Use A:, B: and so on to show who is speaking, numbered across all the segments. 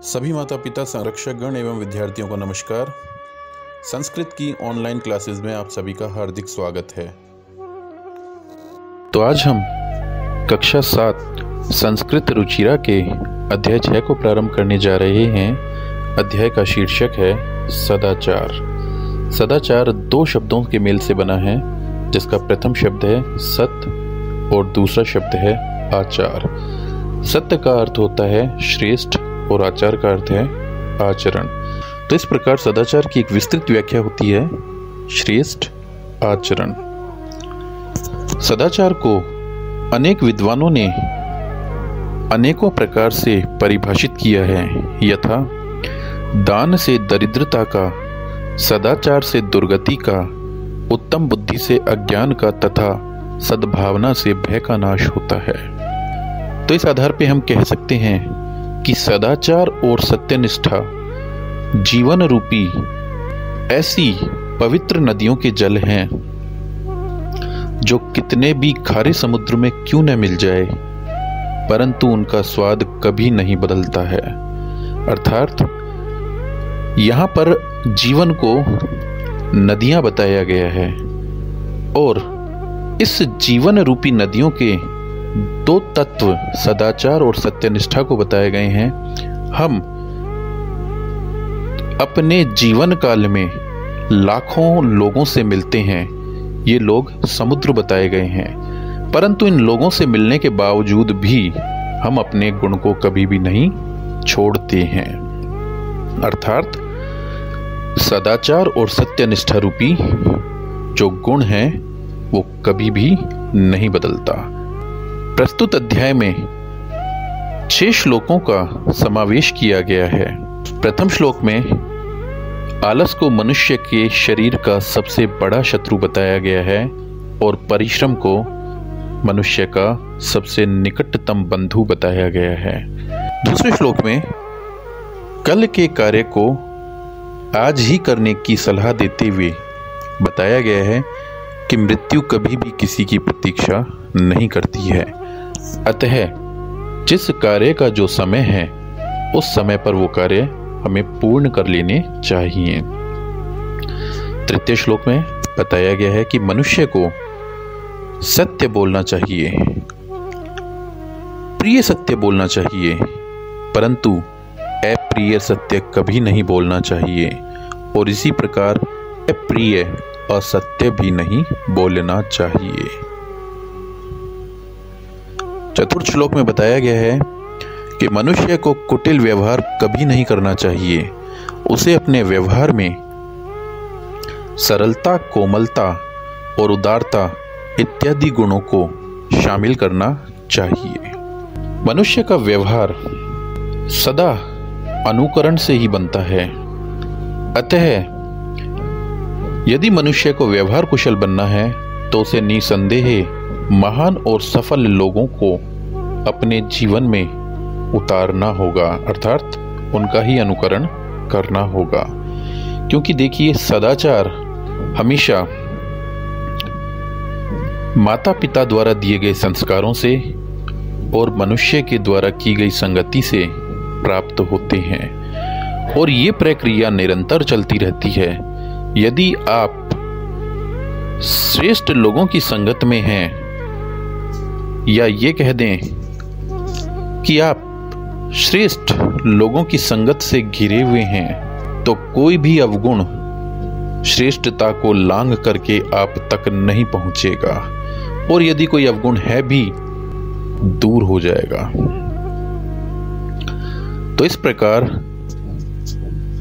A: सभी माता पिता, संरक्षकगण एवं विद्यार्थियों को नमस्कार। संस्कृत की ऑनलाइन क्लासेस में आप सभी का हार्दिक स्वागत है। तो आज हम कक्षा 7 संस्कृत रुचिरा के अध्याय 6 को प्रारंभ करने जा रहे हैं। अध्याय का शीर्षक है सदाचार। सदाचार दो शब्दों के मेल से बना है, जिसका प्रथम शब्द है सत्य और दूसरा शब्द है आचार। सत्य का अर्थ होता है श्रेष्ठ और आचार का अर्थ है आचरण। तो इस प्रकार सदाचार की एक विस्तृत व्याख्या होती है, श्रेष्ठ आचरण। सदाचार को अनेक विद्वानों ने अनेकों प्रकार से परिभाषित किया है। यथा दान से दरिद्रता का, सदाचार से दुर्गति का, उत्तम बुद्धि से अज्ञान का तथा सद्भावना से भय का नाश होता है। तो इस आधार पे हम कह सकते हैं कि सदाचार और सत्यनिष्ठा जीवन रूपी ऐसी पवित्र नदियों के जल हैं, जो कितने भी खारे समुद्र में क्यों न मिल जाए, परंतु उनका स्वाद कभी नहीं बदलता है। अर्थात यहाँ पर जीवन को नदियां बताया गया है और इस जीवन रूपी नदियों के दो तत्व सदाचार और सत्यनिष्ठा को बताए गए हैं। हम अपने जीवन काल में लाखों लोगों से मिलते हैं, ये लोग समुद्र बताए गए हैं, परंतु इन लोगों से मिलने के बावजूद भी हम अपने गुण को कभी भी नहीं छोड़ते हैं। अर्थात सदाचार और सत्यनिष्ठा रूपी जो गुण है वो कभी भी नहीं बदलता। प्रस्तुत अध्याय में 6 श्लोकों का समावेश किया गया है। प्रथम श्लोक में आलस को मनुष्य के शरीर का सबसे बड़ा शत्रु बताया गया है और परिश्रम को मनुष्य का सबसे निकटतम बंधु बताया गया है। दूसरे श्लोक में कल के कार्य को आज ही करने की सलाह देते हुए बताया गया है कि मृत्यु कभी भी किसी की प्रतीक्षा नहीं करती है, अतः जिस कार्य का जो समय है उस समय पर वो कार्य हमें पूर्ण कर लेने चाहिए। तृतीय श्लोक में बताया गया है कि मनुष्य को सत्य बोलना चाहिए, प्रिय सत्य बोलना चाहिए, परंतु अप्रिय सत्य कभी नहीं बोलना चाहिए, और इसी प्रकार अप्रिय असत्य भी नहीं बोलना चाहिए। चतुर्थ श्लोक में बताया गया है कि मनुष्य को कुटिल व्यवहार कभी नहीं करना चाहिए, उसे अपने व्यवहार में सरलता, कोमलता और उदारता इत्यादि गुणों को शामिल करना चाहिए। मनुष्य का व्यवहार सदा अनुकरण से ही बनता है, अतः यदि मनुष्य को व्यवहार कुशल बनना है तो उसे निसंदेह महान और सफल लोगों को अपने जीवन में उतारना होगा, अर्थात उनका ही अनुकरण करना होगा। क्योंकि देखिए, सदाचार हमेशा माता पिता द्वारा दिए गए संस्कारों से और मनुष्य के द्वारा की गई संगति से प्राप्त होते हैं, और ये प्रक्रिया निरंतर चलती रहती है। यदि आप श्रेष्ठ लोगों की संगत में हैं, या ये कह दें कि आप श्रेष्ठ लोगों की संगत से घिरे हुए हैं, तो कोई भी अवगुण श्रेष्ठता को लांघ करके आप तक नहीं पहुंचेगा, और यदि कोई अवगुण है भी दूर हो जाएगा। तो इस प्रकार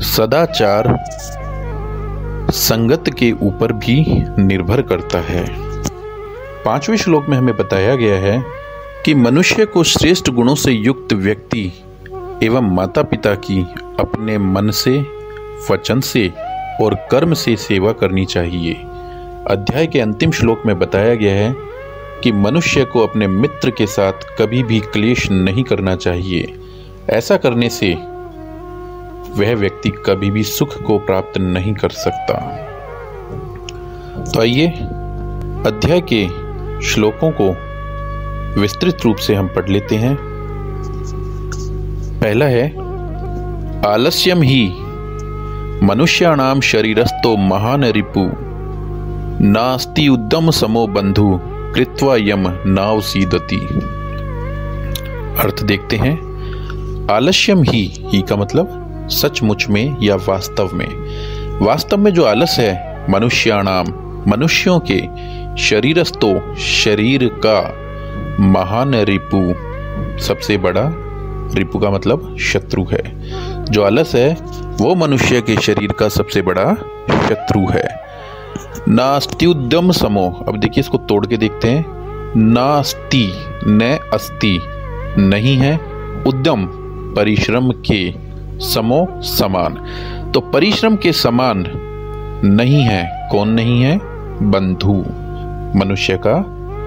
A: सदाचार संगत के ऊपर भी निर्भर करता है। 5वें श्लोक में हमें बताया गया है कि मनुष्य को श्रेष्ठ गुणों से युक्त व्यक्ति एवं माता पिता की अपने मन से, वचन से और कर्म से सेवा करनी चाहिए। अध्याय के अंतिम श्लोक में बताया गया है कि मनुष्य को अपने मित्र के साथ कभी भी क्लेश नहीं करना चाहिए। ऐसा करने से वह व्यक्ति कभी भी सुख को प्राप्त नहीं कर सकता। तो आइए अध्याय के श्लोकों को विस्तृत रूप से हम पढ़ लेते हैं। पहला है आलस्यम ही मनुष्याणाम शरीरस्थो महान रिपु नास्ति उद्यम समो बंधु कृत्वा यम नाव सीदति। अर्थ देखते हैं। आलस्यम ही का मतलब सचमुच में या वास्तव में। वास्तव में जो आलस है मनुष्याणाम मनुष्यों के शरीरस्थो शरीर का महान रिपु सबसे बड़ा, रिपु का मतलब शत्रु है। जो आलस है वो मनुष्य के शरीर का सबसे बड़ा शत्रु है। नास्ति उद्यम समो, अब देखिए इसको तोड़ के देखते हैं। नास्ति न अस्ति नहीं है, उद्यम परिश्रम के, समो समान, तो परिश्रम के समान नहीं है। कौन नहीं है? बंधु, मनुष्य का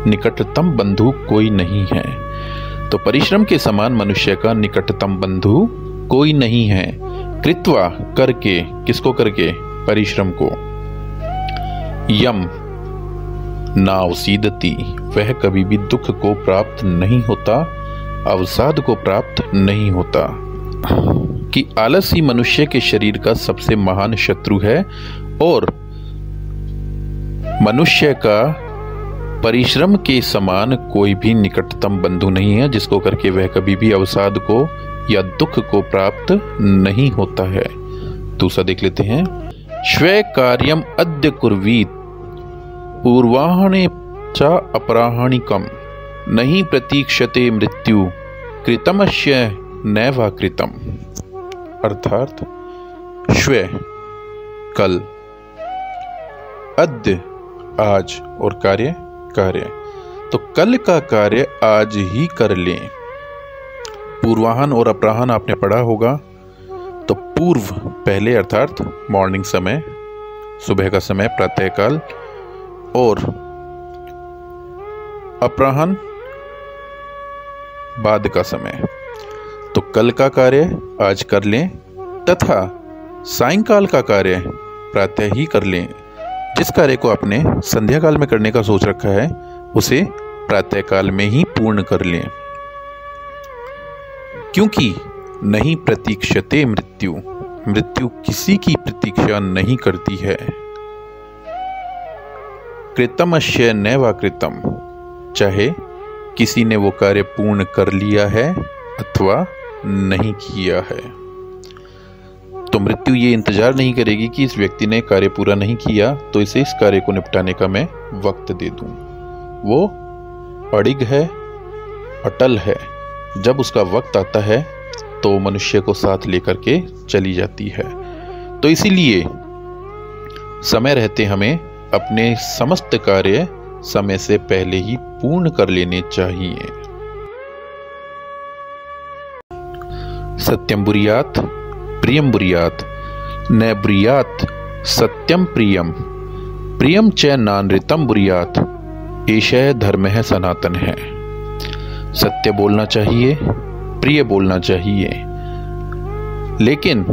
A: निकटतम बंधु कोई नहीं है। तो परिश्रम के समान मनुष्य का निकटतम बंधु कोई नहीं है। कृत्वा करके, किसको करके? परिश्रम को। यम नाव सीदति, वह कभी भी दुख को प्राप्त नहीं होता, अवसाद को प्राप्त नहीं होता। कि आलस ही मनुष्य के शरीर का सबसे महान शत्रु है और मनुष्य का परिश्रम के समान कोई भी निकटतम बंधु नहीं है, जिसको करके वह कभी भी अवसाद को या दुख को प्राप्त नहीं होता है। दूसरा देख लेते हैं। स्वे कार्यम अद्य कुर्वीत पूर्वाहणे च अपराहणिकम नहीं प्रतीक्षते मृत्यु कृतमस्य नैवा कृतम। अर्थात श्वे कल, अद्य आज, और कार्य कार्य, तो कल का कार्य आज ही कर लें। पूर्वाहन और अपराहन आपने पढ़ा होगा, तो पूर्व पहले अर्थात मॉर्निंग समय, सुबह का समय प्रातःकाल, और अपराहन बाद का समय। तो कल का कार्य आज कर लें तथा सायंकाल का कार्य प्रातः ही कर लें। जिस कार्य को आपने संध्या काल में करने का सोच रखा है उसे प्रातः काल में ही पूर्ण कर लें, क्योंकि नहीं प्रतीक्षते मृत्यु, मृत्यु किसी की प्रतीक्षा नहीं करती है। कृतमस्य नैवा कृतम, चाहे किसी ने वो कार्य पूर्ण कर लिया है अथवा नहीं किया है, तो मृत्यु ये इंतजार नहीं करेगी कि इस व्यक्ति ने कार्य पूरा नहीं किया तो इसे इस कार्य को निपटाने का मैं वक्त दे दूं। वो अड़िग है, अटल है। जब उसका वक्त आता है तो मनुष्य को साथ लेकर के चली जाती है। तो इसीलिए समय रहते हमें अपने समस्त कार्य समय से पहले ही पूर्ण कर लेने चाहिए। सत्यम बुरियात प्रियम बुरियात न बुरियात सत्यम प्रियम प्रियम च नानृतम बुरियात एषः धर्म है सनातन है। सत्य बोलना चाहिए, प्रिय बोलना चाहिए, लेकिन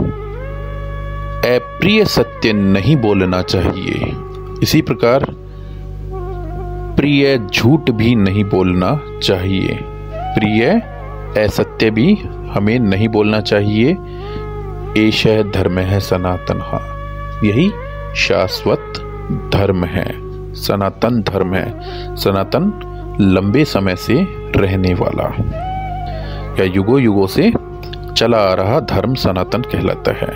A: अप्रिय सत्य नहीं बोलना चाहिए। इसी प्रकार प्रिय झूठ भी नहीं बोलना चाहिए, प्रिय असत्य भी हमें नहीं बोलना चाहिए। एषः धर्म है सनातन, यही शाश्वत धर्म है, सनातन धर्म है। सनातन लंबे समय से रहने वाला या युगों युगों से चला आ रहा धर्म सनातन कहलाता है।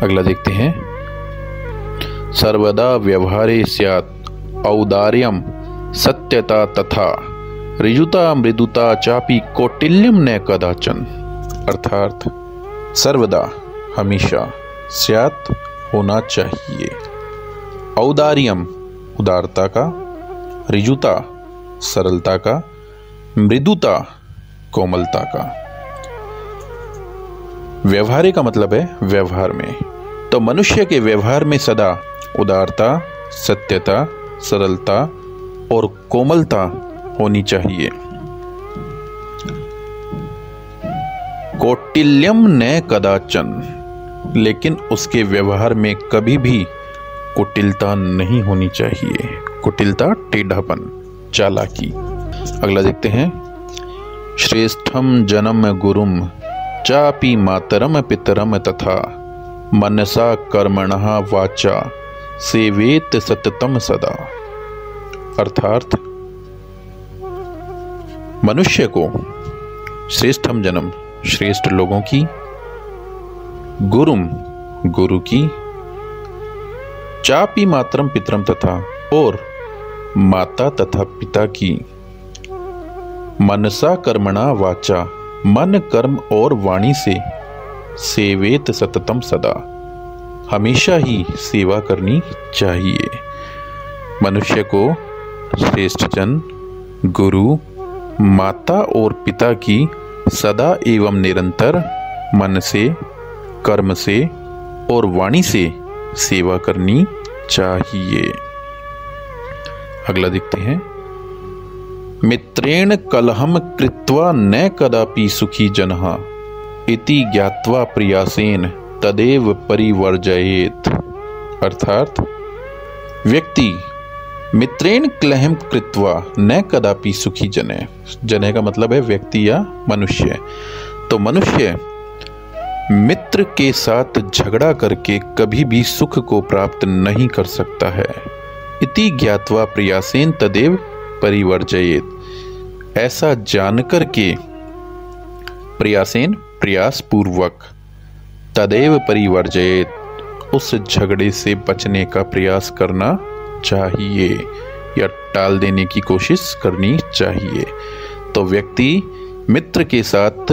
A: अगला देखते हैं। सर्वदा व्यवहारे स्यात् औदार्यम सत्यता तथा ऋजुता मृदुता चापि कौटिल्यम न कदाचन। अर्थात सर्वदा हमेशा स्यात् होना चाहिए, औदार्यम उदारता का, ऋजुता सरलता का, मृदुता कोमलता का। व्यवहारे का मतलब है व्यवहार में, तो मनुष्य के व्यवहार में सदा उदारता, सत्यता, सरलता और कोमलता होनी चाहिए। कौटिल्यम न कदाचन, लेकिन उसके व्यवहार में कभी भी कुटिलता नहीं होनी चाहिए। कुटिलता टेढ़ापन, चालाकी। अगला देखते हैं। श्रेष्ठम जन्म गुरुम चापि मातरम पितरम तथा मनसा कर्मणः वाचा सेवेत सततम सदा। अर्थात मनुष्य को श्रेष्ठम जन्म श्रेष्ठ लोगों की, गुरुम गुरु की, चापि मातरम पितरम तथा और माता तथा पिता की, मनसा कर्मणा वाचा मन कर्म और वाणी से, सेवेत सततम सदा हमेशा ही सेवा करनी चाहिए। मनुष्य को श्रेष्ठ जन, गुरु, माता और पिता की सदा एवं निरंतर मन से, कर्म से और वाणी से सेवा करनी चाहिए। अगला देखते हैं। मित्रेण कलहम कृत्वा न कदापि सुखी जनः इति ज्ञात्वा प्रयासेन तदेव परिवर्जयेत। अर्थात व्यक्ति मित्रेण कलहम कृत्वा न कदापि सुखी जने, जने का मतलब है व्यक्ति या मनुष्य। तो मनुष्य मित्र के साथ झगड़ा करके कभी भी सुख को प्राप्त नहीं कर सकता है। इति ज्ञात्वा प्रयासेन तदेव परिवर्जयेत, ऐसा जानकर के प्रयासेन प्रयास पूर्वक, तदेव परिवर्जयेत उस झगड़े से बचने का प्रयास करना चाहिए या टाल देने की कोशिश करनी चाहिए। तो व्यक्ति मित्र के साथ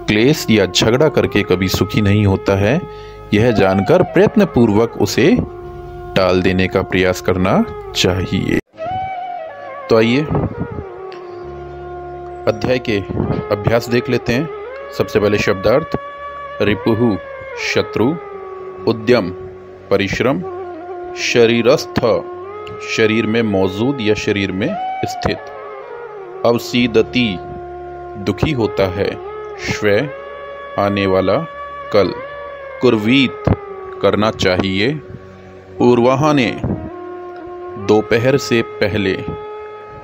A: क्लेश या झगड़ा करके कभी सुखी नहीं होता है, यह जानकर प्रयत्न पूर्वक उसे टाल देने का प्रयास करना चाहिए। तो आइए अध्याय के अभ्यास देख लेते हैं। सबसे पहले शब्दार्थ। रिपुहु शत्रु, उद्यम परिश्रम, शरीरस्थ शरीर में मौजूद या शरीर में स्थित, अवसीदति दुखी होता है, श्वै आने वाला, कल, कुर्वीत करना चाहिए, पूर्वाह्ने दोपहर से पहले,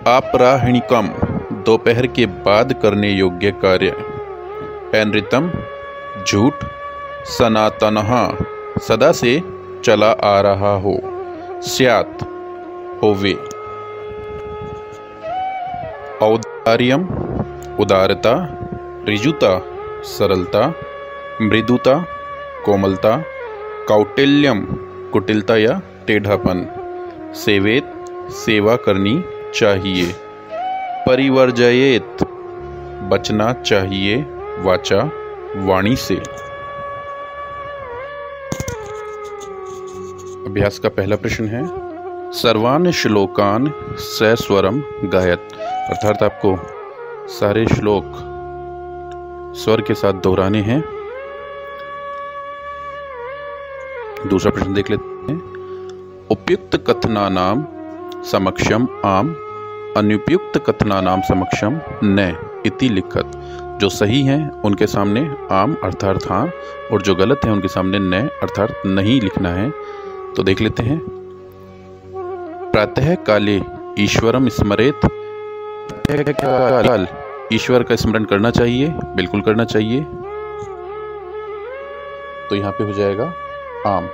A: अपराह्निकम दोपहर के बाद करने योग्य कार्य, अनृतम झूठ, सनातनः सदा से चला आ रहा हो, स्यात् होवे, औदार्यम उदारता, ऋजुता सरलता, मृदुता कोमलता, कौटिल्यम कुटिलता या टेढ़ापन, सेवेत सेवा करनी चाहिए, परिवर्जयेत बचना चाहिए, वाचा वाणी से। अभ्यास का पहला प्रश्न है। सर्वान श्लोकान सस्वरम गायत, अर्थात आपको सारे श्लोक स्वर के साथ दोहराने हैं। दूसरा प्रश्न देख लेते हैं। उपयुक्त कथनानाम समक्षम आम, अनुपयुक्त कथनानाम समक्षम न इति लिखत। जो सही हैं उनके सामने आम अर्थात हाँ, और जो गलत हैं उनके सामने न अर्थात नहीं लिखना है। तो देख लेते हैं। प्रातः काले ईश्वरम स्मरेत, काल ईश्वर का स्मरण करना चाहिए, बिल्कुल करना चाहिए। तो यहाँ पे हो जाएगा आम।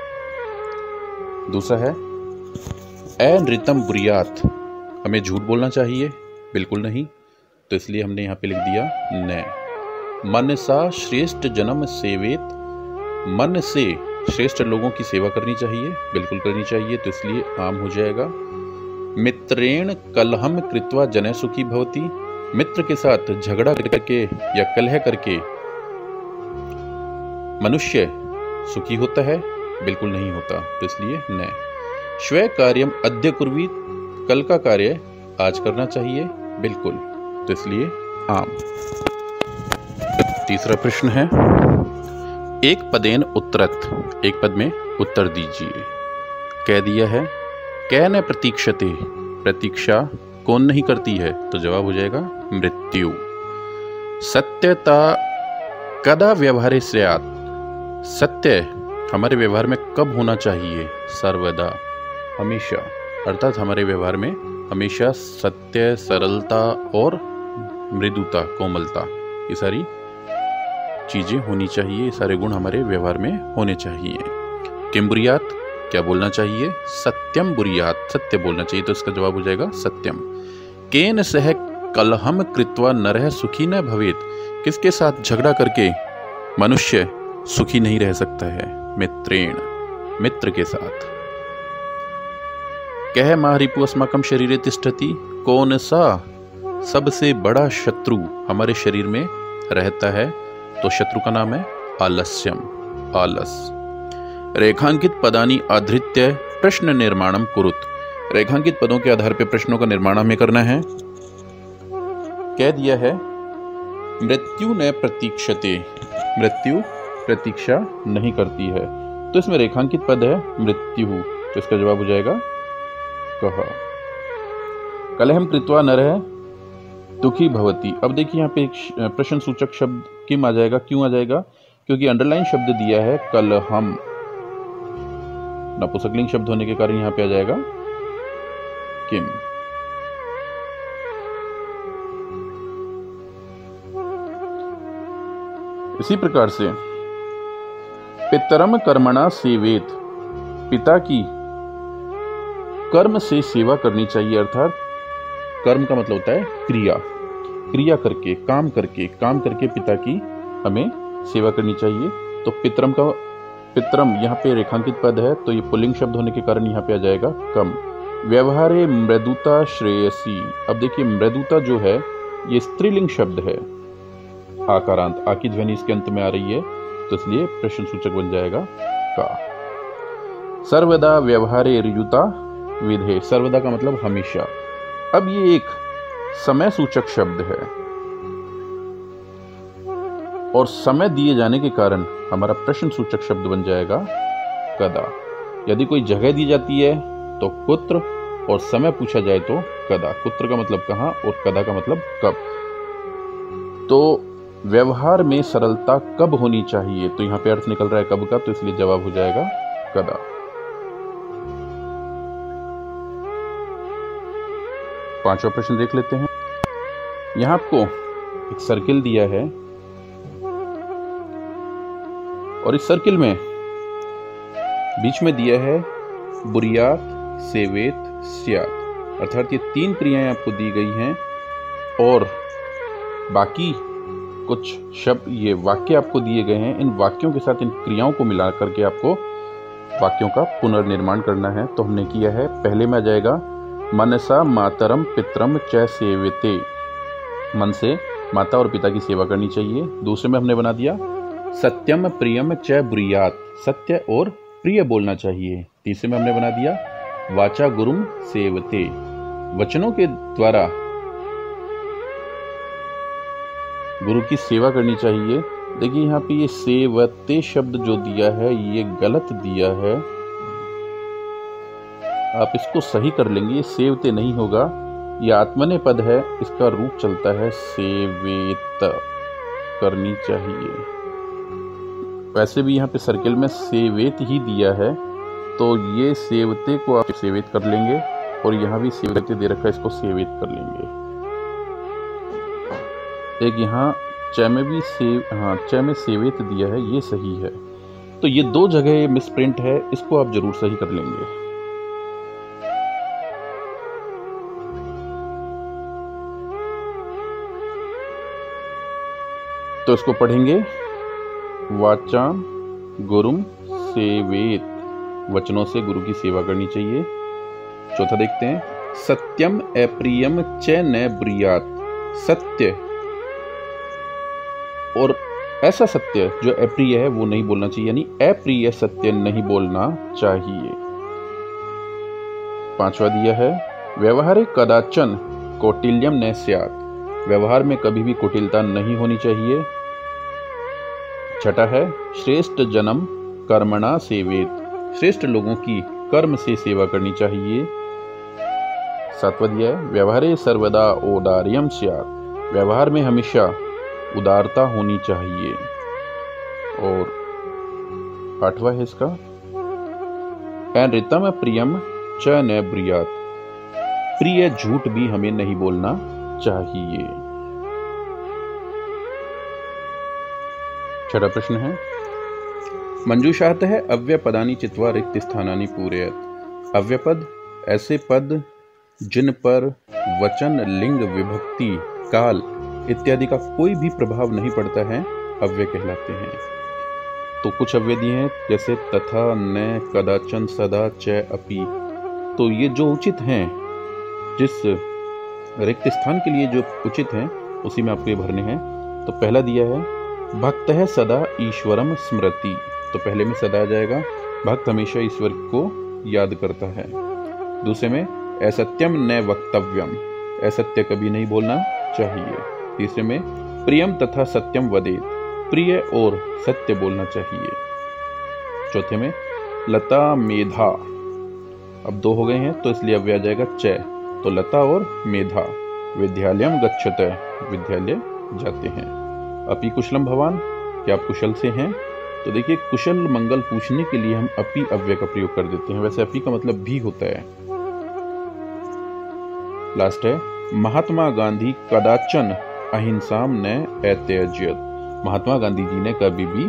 A: दूसरा है अनृतम बुरियात, हमें झूठ बोलना चाहिए, बिल्कुल नहीं, तो इसलिए हमने यहाँ पे लिख दिया न। मनसा श्रेष्ठ जन्म सेवेत, मन से श्रेष्ठ लोगों की सेवा करनी चाहिए, बिल्कुल करनी चाहिए, तो इसलिए आम हो जाएगा। मित्रेण कलहम कृत्वा जने सुखी भवति, मित्र के साथ झगड़ा करके या कलह करके मनुष्य सुखी होता है, बिल्कुल नहीं होता, तो इसलिए न। श्वै कार्यम अद्य कुर्वीत, कल का कार्य आज करना चाहिए, बिल्कुल, तो इसलिए आम। तीसरा प्रश्न है। एक पदेन उत्तरत, एक पद में उत्तर दीजिए। कह दिया है कै न प्रतीक्षते, प्रतीक्षा कौन नहीं करती है, तो जवाब हो जाएगा मृत्यु। सत्यता कदा व्यवहारे स्यात्, सत्य हमारे व्यवहार में कब होना चाहिए, सर्वदा हमेशा, अर्थात हमारे व्यवहार में हमेशा सत्य, सरलता और मृदुता, कोमलता, ये सारी चीज़ें होनी चाहिए, ये सारे गुण हमारे व्यवहार में होने चाहिए। किम बुरियात, क्या बोलना चाहिए? सत्यम बुरियात, सत्य बोलना चाहिए। तो इसका जवाब हो जाएगा सत्यम। केन सह कलहम कृत्वा नरः सुखी न भवेत, किसके साथ झगड़ा करके मनुष्य सुखी नहीं रह सकता है? मित्रेण, मित्र के साथ। कह महारिपु अस्माकम शरीरे तिष्ठति, कौन सा सबसे बड़ा शत्रु हमारे शरीर में रहता है? तो शत्रु का नाम है आलस्यम, आलस। रेखांकित पदानि आधृत्य प्रश्न निर्माणम कुरुत, रेखांकित पदों के आधार पर प्रश्नों का निर्माण हमें करना है। कह दिया है मृत्यु न प्रतीक्षते, मृत्यु प्रतीक्षा नहीं करती है। तो इसमें रेखांकित पद है मृत्यु, तो इसका जवाब हो जाएगा कह। कलहम कृत्वा नरः दुखी भवति। अब देखिए यहाँ पे एक प्रश्न सूचक शब्द किम आ जाएगा, क्यों आ जाएगा? क्योंकि अंडरलाइन शब्द दिया है कलहम, नपुंसकलिंग शब्द होने के कारण यहाँ पे आ जाएगा किम। इसी प्रकार से पितरम कर्मणा सेवेत, पिता की कर्म से सेवा करनी चाहिए। अर्थात कर्म का मतलब होता है क्रिया, क्रिया करके, काम करके पिता की हमें सेवा करनी चाहिए। तो पितरम का, पितरम यहाँ पे रेखांकित पद है, तो ये पुल्लिंग शब्द होने के कारण यहाँ पे आ जाएगा कम। व्यवहारे मृदुता श्रेयसी। अब देखिए मृदुता जो है ये स्त्रीलिंग शब्द है, आकारांत, आ की ध्वनि इसके अंत में आ रही है, तो इसलिए प्रश्न सूचक बन जाएगा का। सर्वदा व्यवहारे ऋजुता विधे, सर्वदा का मतलब हमेशा। अब ये एक समय सूचक शब्द है और समय दिए जाने के कारण हमारा प्रश्न सूचक शब्द बन जाएगा कदा। यदि कोई जगह दी जाती है तो कुत्र और समय पूछा जाए तो कदा। कुत्र का मतलब कहां और कदा का मतलब कब। तो व्यवहार में सरलता कब होनी चाहिए? तो यहां पे अर्थ निकल रहा है कब का, तो इसलिए जवाब हो जाएगा कदा। पांचवा प्रश्न देख लेते हैं। यहां आपको एक सर्किल दिया है और इस सर्किल में बीच में दिया है बुरियात, सेवेत, स्यात। अर्थात ये तीन क्रियाएं आपको दी गई हैं और बाकी कुछ शब्द, ये वाक्य आपको दिए गए हैं। इन वाक्यों के साथ इन क्रियाओं को मिला करके आपको वाक्यों का पुनर्निर्माण करना है। तो हमने किया है, पहले में आ जाएगा मनसा मातरम पितरम च सेवते, मन से माता और पिता की सेवा करनी चाहिए। दूसरे में हमने बना दिया सत्यम प्रियम च ब्रूयात, सत्य और प्रिय बोलना चाहिए। तीसरे में हमने बना दिया वाचा गुरुम सेवते, वचनों के द्वारा गुरु की सेवा करनी चाहिए। देखिए यहाँ पे ये सेवते शब्द जो दिया है ये गलत दिया है, आप इसको सही कर लेंगे, ये सेवते नहीं होगा, ये आत्मनेय पद है, इसका रूप चलता है सेवेत, करनी चाहिए। वैसे भी यहाँ पे सर्किल में सेवेत ही दिया है, तो ये सेवते को आप सेवित कर लेंगे और यहाँ भी सेवते दे रखा है, इसको सेवित कर लेंगे। एक यहाँ च में भी च में सेवित दिया है, ये सही है। तो ये दो जगह मिसप्रिंट है, इसको आप जरूर सही कर लेंगे। तो इसको पढ़ेंगे वाचाम गुरुम सेवेत, वचनों से गुरु की सेवा करनी चाहिए। चौथा देखते हैं सत्यम अप्रियम च न ब्रूयात, सत्य और ऐसा सत्य जो अप्रिय है वो नहीं बोलना चाहिए, यानी अप्रिय सत्य नहीं बोलना चाहिए। पांचवा दिया है व्यवहारे कदाचन कौटिल्यम न स्यात्, व्यवहार में कभी भी कुटिलता नहीं होनी चाहिए। छठा है श्रेष्ठ जन्म कर्मणा सेवेत, श्रेष्ठ लोगों की कर्म से सेवा करनी चाहिए। सातवां दिया है व्यवहारे सर्वदा औदार्यम स्यात्, व्यवहार में हमेशा उदारता होनी चाहिए। और आठवां है इसका अनृतम प्रियम च न ब्रूयात, प्रिय झूठ भी हमें नहीं बोलना चाहिए। छठा प्रश्न है, मंजूषातः अव्यपदानि चित्वा रिक्त स्थानानि पूरयत। अव्यपद ऐसे पद जिन पर वचन, लिंग, विभक्ति, काल इत्यादि का कोई भी प्रभाव नहीं पड़ता है अव्यय कहलाते हैं। तो कुछ अव्यय दिए हैं जैसे तथा, न, कदाचन, सदा, च, अपि। तो ये जो उचित हैं, जिस रिक्त स्थान के लिए जो उचित हैं उसी में आपको ये भरने हैं। तो पहला दिया है भक्तः सदा ईश्वरम स्मृति। तो पहले में सदा आ जाएगा, भक्त हमेशा ईश्वर को याद करता है। दूसरे में असत्यम न वक्तव्यम, असत्य कभी नहीं बोलना चाहिए। तीसरे में प्रियम तथा सत्यम वदेत, प्रिय और सत्य बोलना चाहिए। चौथे में लता मेधा, अब दो हो गए हैं तो इसलिए अव्यय आ जाएगा च। तो लता और मेधा विद्यालयम गच्छत, विद्यालय जाते हैं। अपि कुशलम भवान, क्या आप कुशल से हैं? तो देखिए कुशल मंगल पूछने के लिए हम अपि अव्यय का प्रयोग कर देते हैं। वैसे अपि का मतलब भी होता है। लास्ट है महात्मा गांधी कदाचन अहिंसाम न अत्यज्यत। महात्मा गांधी जी ने कभी भी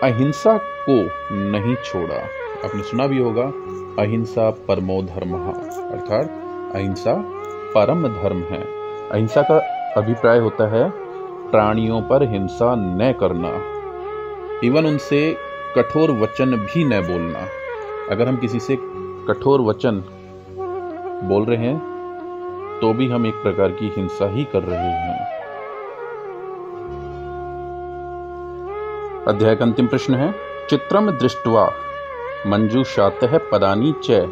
A: अहिंसा को नहीं छोड़ा। आपने सुना भी होगा अहिंसा परमो धर्मः, अर्थात अहिंसा परम धर्म है। अहिंसा का अभिप्राय होता है प्राणियों पर हिंसा न करना, इवन उनसे कठोर वचन भी न बोलना। अगर हम किसी से कठोर वचन बोल रहे हैं तो भी हम एक प्रकार की हिंसा ही कर रहे हैं। अध्याय का अंतिम प्रश्न है, चित्रम दृष्ट्वा मंजूषातः पदानि च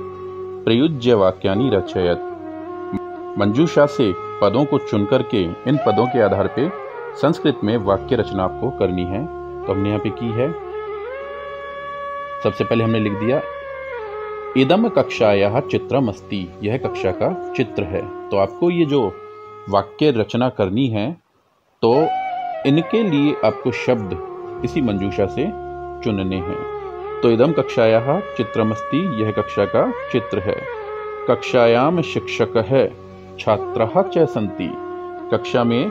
A: प्रयुज्य वाक्यानि रचयत। मंजूषा से पदों को चुनकर के इन पदों के आधार पे संस्कृत में वाक्य रचना आपको करनी है। तो हमने यहाँ पे की है। सबसे पहले हमने लिख दिया इदम कक्षायाः चित्रम अस्ति, यह कक्षा का चित्र है। तो आपको ये जो वाक्य रचना करनी है तो इनके लिए आपको शब्द इसी मंजूषा से चुनने हैं। तो इदम कक्षायाः चित्रम अस्ति, यह कक्षा का चित्र है। कक्षायाम शिक्षकः छात्राः च सन्ति, कक्षा में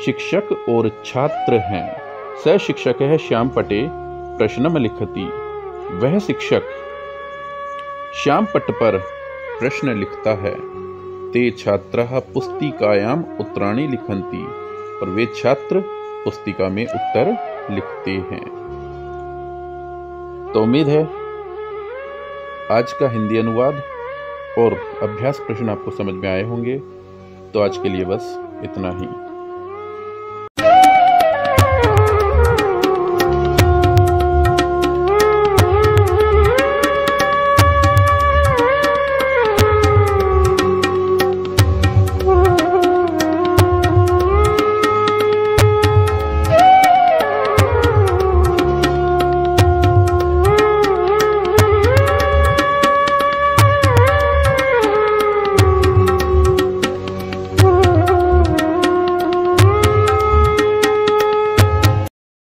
A: शिक्षक और छात्र हैं। स शिक्षकः श्याम पटे प्रश्नम लिखति, वह शिक्षक श्याम पट पर प्रश्न लिखता है। ते छात्राः पुस्तिकायाम उत्तराणि लिखन्ति, और वे छात्र पुस्तिका में उत्तर लिखते हैं। तो उम्मीद है आज का हिंदी अनुवाद और अभ्यास प्रश्न आपको समझ में आए होंगे। तो आज के लिए बस इतना ही।